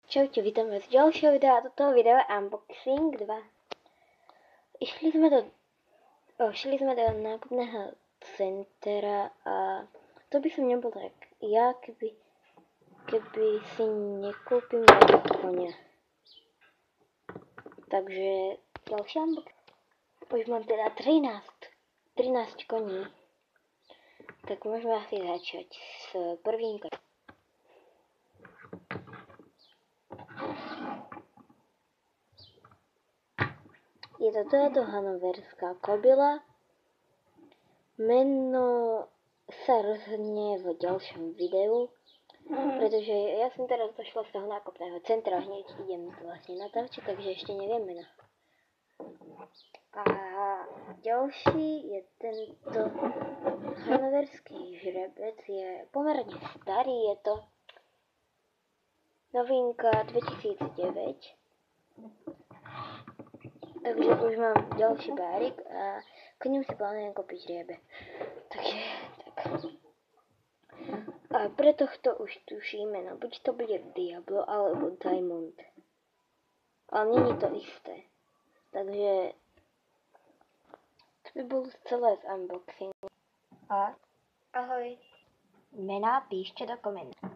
Čaute, vítam vás v ďalšieho videa a toto video je Unboxing 2. Šli sme do nákupného centra a to by som nebol tak ja, keby si nekúpim nový konia. Takže ďalší unboxing. Už mám teda 13 koní. Tak môžeme asi začať s prvým koním. Je to táto hanoverská kobila. Meno sa rozhodne v ďalšom videu, pretože ja som teraz došla z toho nákupného centra, hneď idem vlastne natáčať, takže ešte neviem meno. A ďalší je tento hanoverský žrebec, je pomerne starý, je to novinka 2009. Takže už mám ďalší bárik a k ním si plánujem kúpiť žriebe. Takže tak. A pre tohto už tušíme, no buď to bude Diablo alebo Diamond. Ale nie je to isté. Takže to by bolo celé z unboxingu. A ahoj. Mená píšte do komentárov.